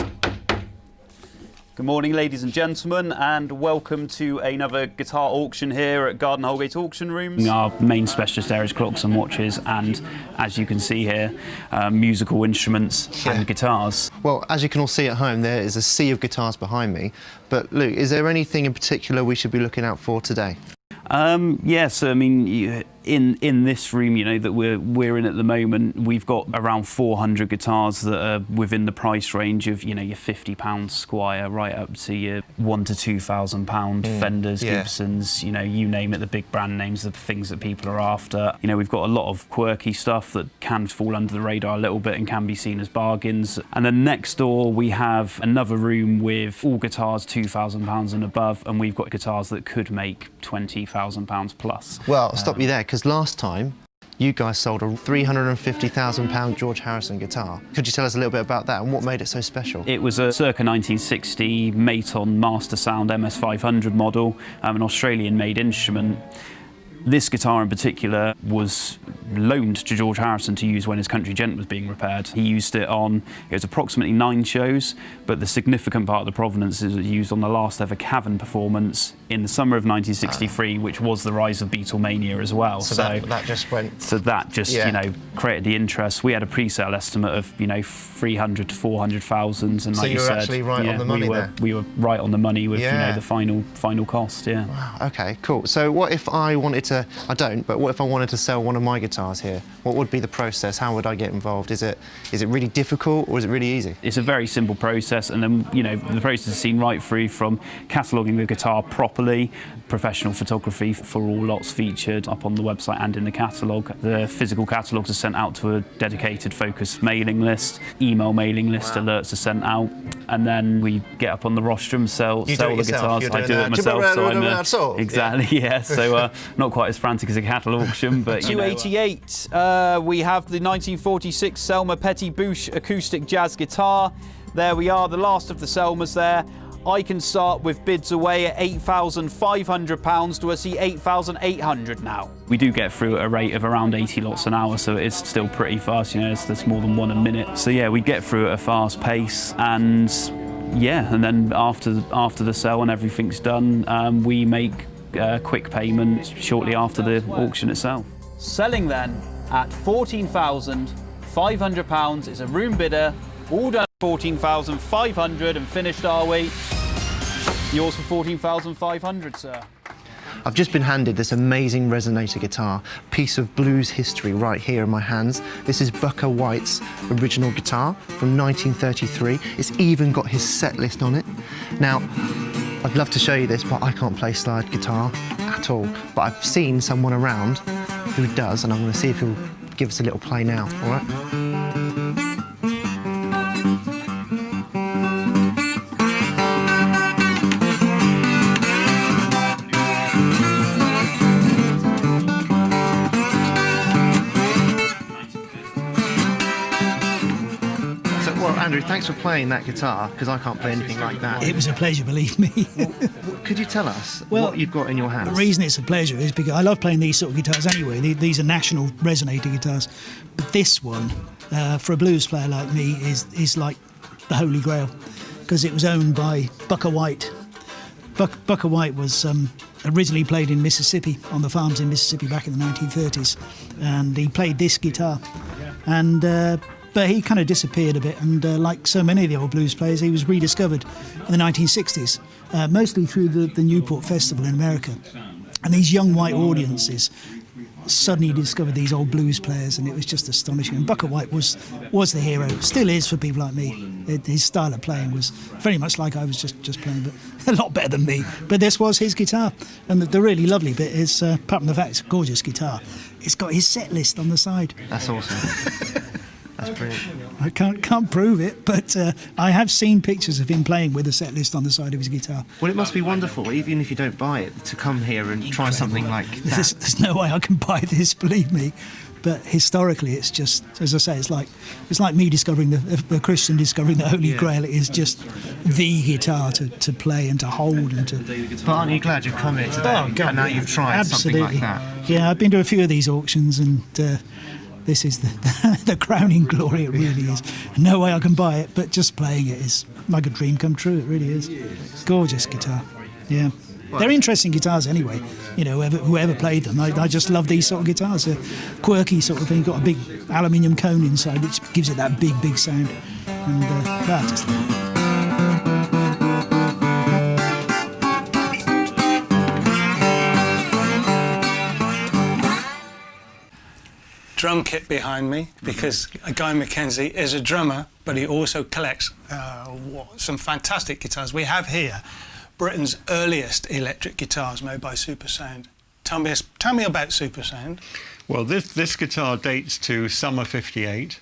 Good morning, ladies and gentlemen, and welcome to another guitar auction here at Gardner Holgate Auction Rooms. Our main specialist area is clocks and watches, and as you can see here, musical instruments and guitars. Well, as you can all see at home, there is a sea of guitars behind me. But Luke, is there anything in particular we should be looking out for today? Yes, I mean, in this room, you know, that we're in at the moment, we've got around 400 guitars that are within the price range of, you know, your £50 Squire right up to your £1,000 to £2,000 Fenders, Gibsons, you know, you name it, the big brand names, the things that people are after. You know, we've got a lot of quirky stuff that can fall under the radar a little bit and can be seen as bargains. And then next door we have another room with all guitars £2,000 and above, and we've got guitars that could make £20,000 plus. Well, I'll stop you there, because last time you guys sold a £350,000 George Harrison guitar. Could you tell us a little bit about that and what made it so special? It was a circa 1960 Maton Master Sound MS500 model, an Australian-made instrument. This guitar in particular was loaned to George Harrison to use when his Country Gent was being repaired. He used it on, it was approximately 9 shows, but the significant part of the provenance is it was used on the last ever Cavern performance in the summer of 1963, which was the rise of Beatlemania as well. So that just went... So that just, you know, created the interest. We had a pre-sale estimate of, you know, 300 to 400,000, and like you said... So you were actually right on the money there? We were right on the money with, you know, the final cost, Wow, OK, cool. So what if I wanted to... I don't, but what if I wanted to sell one of my guitars guitars here? What would be the process? How would I get involved? Is it really difficult or is it really easy? It's a very simple process, and then, you know, the process is seen right through from cataloguing the guitar properly, professional photography for all lots featured up on the website and in the catalogue. The physical catalogues are sent out to a dedicated focus mailing list, email mailing list, alerts are sent out, and then we get up on the rostrum, sell the guitars. I do it myself, so I'm exactly, yeah. So not quite as frantic as a catalogue auction, but 288. We have the 1946 Selma Petit Boosh acoustic jazz guitar. There we are, the last of the Selmas there. I can start with bids away at £8,500. Do I see 8,800 now? We do get through at a rate of around 80 lots an hour, so it's still pretty fast. You know, it's more than one a minute. So yeah, we get through at a fast pace, and yeah, and then after the sale and everything's done, we make quick payment shortly after the auction itself. Selling then at £14,500. It's a room bidder. All done 14,500 and finished, are we? Yours for 14,500, sir. I've just been handed this amazing Resonator guitar, piece of blues history right here in my hands. This is Booker White's original guitar from 1933. It's even got his set list on it. Now, I'd love to show you this, but I can't play slide guitar at all. But I've seen someone around who does, and I'm going to see if he'll give us a little play now, all right? Andrew, thanks for playing that guitar, because I can't play anything like that. It was a pleasure, believe me. Could you tell us what you've got in your hands? The reason it's a pleasure is because I love playing these sort of guitars anyway. These are national Resonator guitars. But this one, for a blues player like me, is like the Holy Grail, because it was owned by Booker White. Booker White was originally played in Mississippi, on the farms in Mississippi back in the 1930s. And he played this guitar. And but he kind of disappeared a bit, and like so many of the old blues players, he was rediscovered in the 1960s, mostly through the Newport Festival in America. And these young white audiences suddenly discovered these old blues players, and it was just astonishing. And Booker White was the hero, still is for people like me. His style of playing was very much like I was just playing, but a lot better than me. But this was his guitar, and the really lovely bit is, apart from the fact it's a gorgeous guitar, it's got his set list on the side. That's awesome. That's brilliant. I can't prove it, but I have seen pictures of him playing with a set list on the side of his guitar. Well, it must be wonderful, even if you don't buy it, to come here and try something like that. There's no way I can buy this, believe me. But historically, it's just, as I say, it's like me discovering the Christian discovering the Holy Grail. It is just the guitar to play and to hold and to. But aren't you glad you've come here today? Oh, God, and now you've tried something like that. Yeah, I've been to a few of these auctions, and this is the crowning glory. It really is. No way I can buy it, but just playing it is like a dream come true. It really is. Gorgeous guitar. Yeah. They're interesting guitars anyway, you know, whoever played them. I just love these sort of guitars. They're quirky sort of thing. You've got a big aluminium cone inside, which gives it that big sound. And I just love it. Drum kit behind me, because Guy Mackenzie is a drummer, but he also collects some fantastic guitars. We have here Britain's earliest electric guitars made by Supersound. Tell me about Supersound. Well, this guitar dates to summer '58.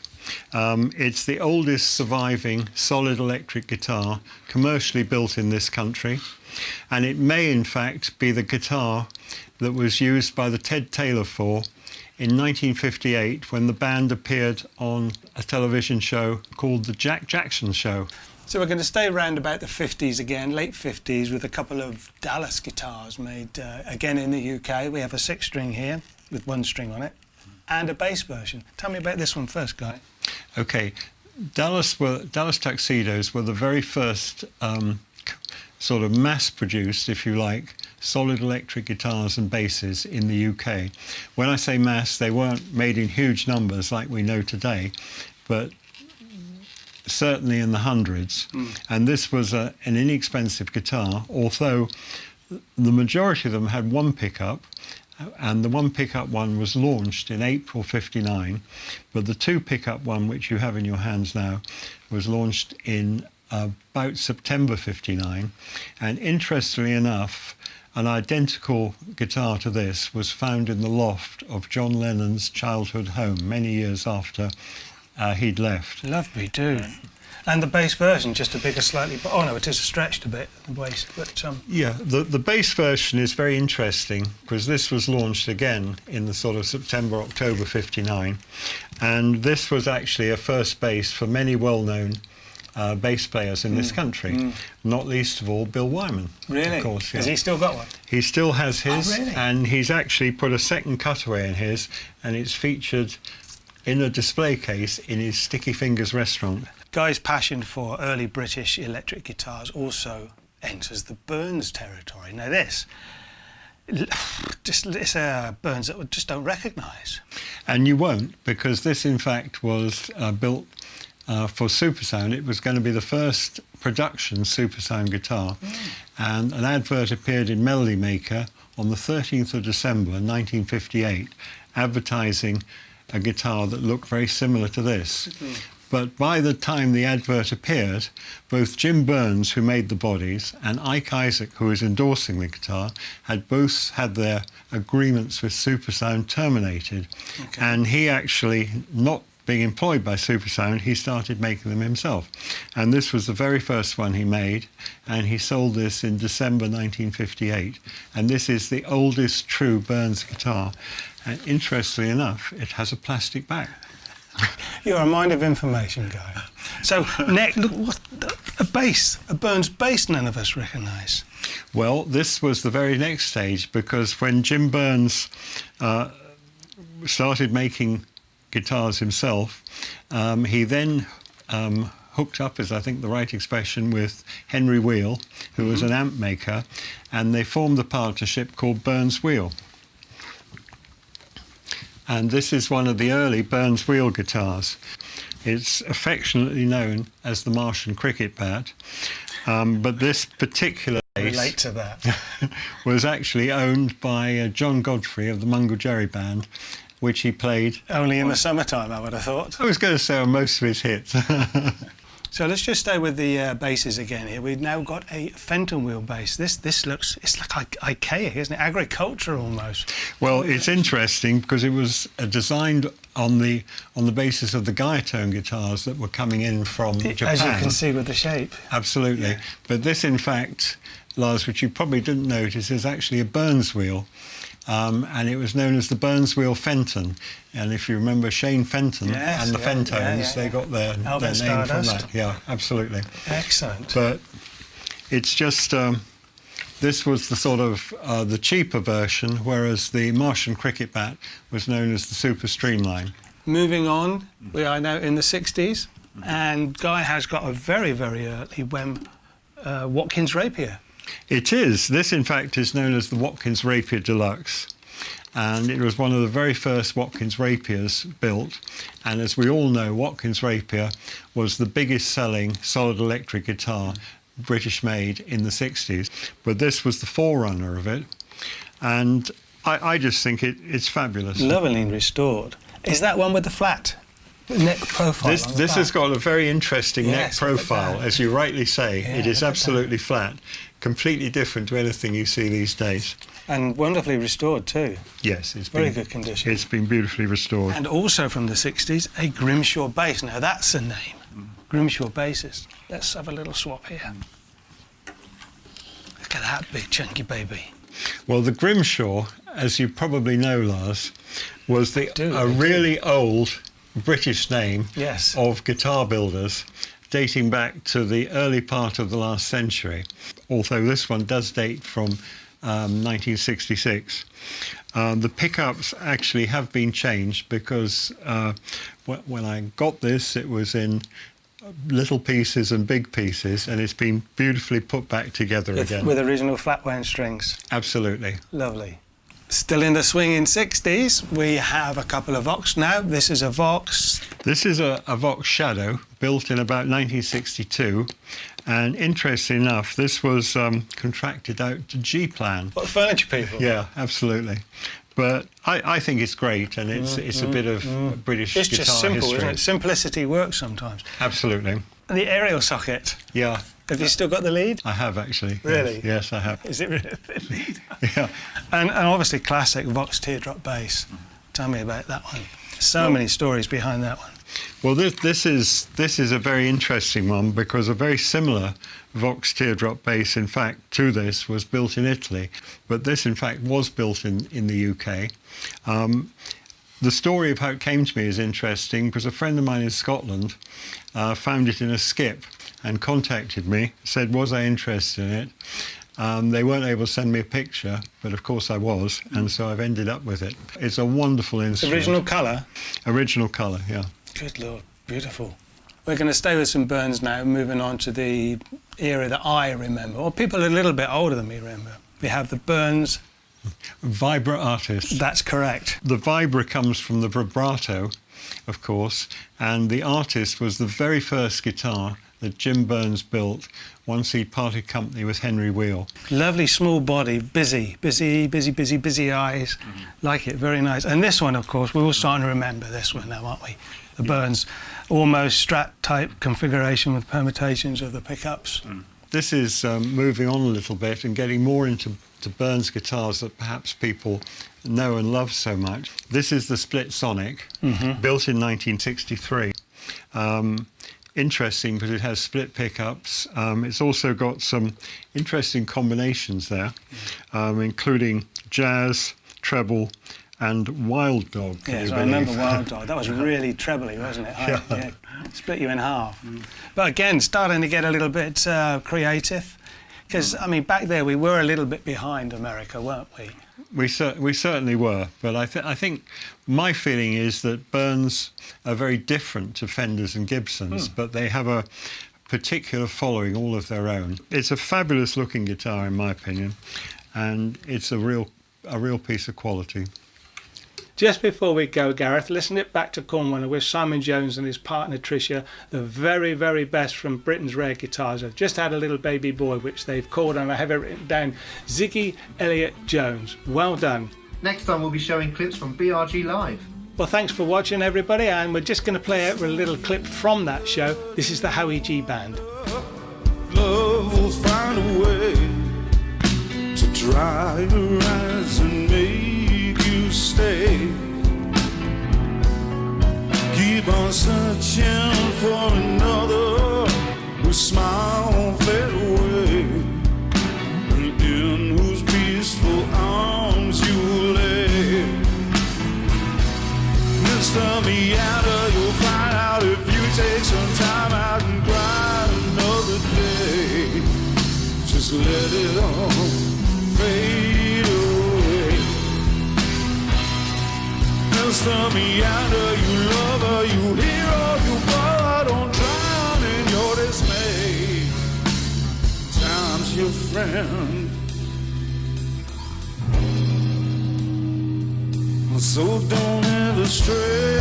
It's the oldest surviving solid electric guitar commercially built in this country, and it may in fact be the guitar that was used by the Ted Taylor Four in 1958 when the band appeared on a television show called The Jack Jackson Show. So we're going to stay around about the 50s again, late 50s, with a couple of Dallas guitars made again in the UK. We have a 6-string here with 1 string on it, and a bass version. Tell me about this one first, Guy. Okay, Dallas Tuxedos were the very first sort of mass-produced, if you like, solid electric guitars and basses in the UK. When I say mass, they weren't made in huge numbers like we know today, but certainly in the hundreds. And this was an inexpensive guitar, although the majority of them had 1 pickup and the one pickup one was launched in April '59, but the two pickup one which you have in your hands now was launched in about September '59, and interestingly enough, an identical guitar to this was found in the loft of John Lennon's childhood home many years after he'd left. Lovely, too. And the bass version, just a bigger, slightly... Oh, no, it is stretched a bit, the bass. But, Yeah, the bass version is very interesting because this was launched again in the sort of September, October '59. And this was actually a first bass for many well-known bass players in this country, not least of all Bill Wyman. Really? Of course, yeah. Has he still got one? He still has his, really? and he's actually put a second cutaway in his, and it's featured in a display case in his Sticky Fingers restaurant. Guy's passion for early British electric guitars also enters the Burns territory. Now this, it's Burns that we just don't recognise. And you won't, because this in fact was built for Supersound. It was going to be the first production Supersound guitar, and an advert appeared in Melody Maker on the 13th of December 1958, advertising a guitar that looked very similar to this. But by the time the advert appeared, both Jim Burns, who made the bodies, and Ike Isaac, who was endorsing the guitar, had both had their agreements with Supersound terminated. And he actually, not being employed by Supersound, he started making them himself. And this was the very first one he made, and he sold this in December 1958. And this is the oldest true Burns guitar. And interestingly enough, it has a plastic back. You're a mind of information, Guy. So, next, look, what a bass, a Burns bass none of us recognise. Well, this was the very next stage, because when Jim Burns started making guitars himself, he then hooked up, is I think the right expression, with Henry Wheel, who was an amp maker, and they formed a partnership called Burns Wheel. And this is one of the early Burns Wheel guitars. It's affectionately known as the Martian cricket bat, but this particular bass Relate to that. was actually owned by John Godfrey of the Mungo Jerry Band, which he played... Only in the summertime, I would have thought. I was going to say on most of his hits. So let's just stay with the basses again here. We've now got a Fenton wheel bass. This looks, it's like archaic, isn't it? Agricultural almost. Well, it's interesting because it was designed on the basis of the Guiatone guitars that were coming in from Japan. As you can see with the shape. Absolutely. Yeah. But this, in fact, Lars, which you probably didn't notice, is actually a Burns wheel. And it was known as the Burns Wheel Fenton. And if you remember Shane Fenton and the Fentones, they got their name from that. Yeah, absolutely. Excellent. But it's just, this was the sort of the cheaper version, whereas the Martian cricket bat was known as the Super Streamline. Moving on, we are now in the 60s, and Guy has got a very, very early Watkins Rapier. It is. This, in fact, is known as the Watkins Rapier Deluxe. And it was one of the very first Watkins Rapiers built. And as we all know, Watkins Rapier was the biggest selling solid electric guitar British made in the 60s. But this was the forerunner of it. And I just think it's fabulous. Lovely restored. Is that one with the flat neck profile? This has got a very interesting neck profile, as you rightly say. It is absolutely flat, completely different to anything you see these days. And wonderfully restored too. Yes, it's very good condition. It's been beautifully restored. And also from the 60s, a Grimshaw bass. Now that's a name. Grimshaw basses. Let's have a little swap here. Look at that big chunky baby. Well, the Grimshaw, as you probably know, Lars, was a really old British name of guitar builders dating back to the early part of the last century, although this one does date from 1966. The pickups actually have been changed because when I got this, it was in little pieces and big pieces, and it's been beautifully put back together again. With original flat wound strings. Absolutely. Lovely. Still in the swinging 60s, we have a couple of Vox now. This is a Vox. This is a Vox Shadow, built in about 1962. And interesting enough, this was contracted out to G-Plan. What, furniture people? Yeah, absolutely. But I think it's great, and it's a bit of British guitar history. It's just simple, isn't it? Simplicity works sometimes. Absolutely. And the aerial socket. Yeah. Have you still got the lead? I have, actually. Really? Yes, I have. Is it really a thin lead? Yeah. And obviously classic Vox Teardrop Bass. Tell me about that one. So many stories behind that one. Well, this is a very interesting one, because a very similar Vox Teardrop Bass, in fact, to this was built in Italy, but this, in fact, was built in the UK. The story of how it came to me is interesting, because a friend of mine in Scotland found it in a skip and contacted me, said, was I interested in it? They weren't able to send me a picture, but of course I was, and so I've ended up with it. It's a wonderful instrument. Original colour? Original colour, yeah. Good Lord, beautiful. We're going to stay with some Burns now, moving on to the era that I remember, or people a little bit older than me remember. We have the Burns Vibra artist. That's correct. The Vibra comes from the vibrato, of course, and the artist was the very first guitar that Jim Burns built once he parted company with Henry Wheel. Lovely small body, busy eyes. Like it, very nice. And this one, of course, we're all starting to remember this one now, aren't we? The Burns, almost Strat type configuration with permutations of the pickups. This is moving on a little bit and getting more into Burns guitars that perhaps people know and love so much. This is the Split Sonic, built in 1963. Interesting because it has split pickups. It's also got some interesting combinations there, including jazz, treble, and Wild Dog. Yes, I remember Wild Dog. That was really trebly, wasn't it? Yeah. Split you in half. But again, starting to get a little bit creative. Because, I mean, back there we were a little bit behind America, weren't we? We certainly were, but I think my feeling is that Burns are very different to Fenders and Gibsons, but they have a particular following all of their own. It's a fabulous looking guitar, in my opinion, and it's a real piece of quality. Just before we go, Gareth, listen it back to Cornwall with Simon Jones and his partner Tricia, the very, very best from Britain's rare guitars. I've just had a little baby boy, which they've called, and I have it written down, Ziggy Elliott Jones. Well done. Next time we'll be showing clips from BRG Live. Well, thanks for watching, everybody, and we're just going to play out a little clip from that show. This is the Howie G Band. Love will find a way to dry your eyes and make you stay. Keep on searching for another whose smile won't fade away, and in whose peaceful arms you lay. Mr. Meander, you'll find out if you take some time out and cry another day. Just let it all fade away. Mr. Meander, you lover, you hero, you brother, don't drown in your dismay. Time's your friend, so don't ever stray.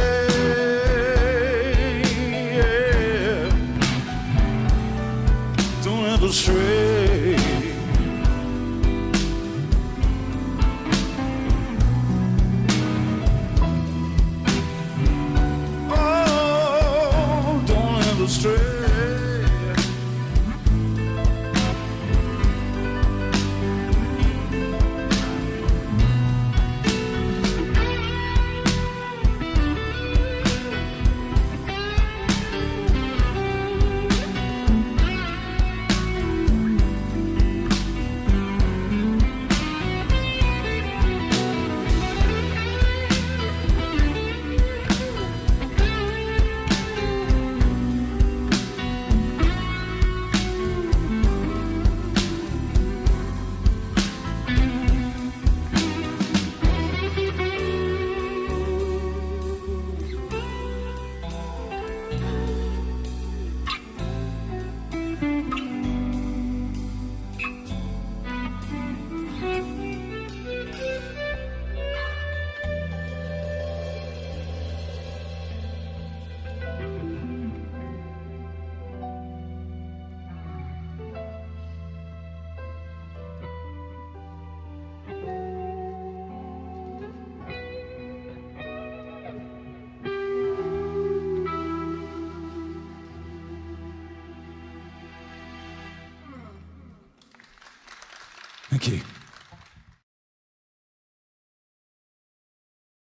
Yeah. Don't ever stray. Oh, don't ever stray. Thank you.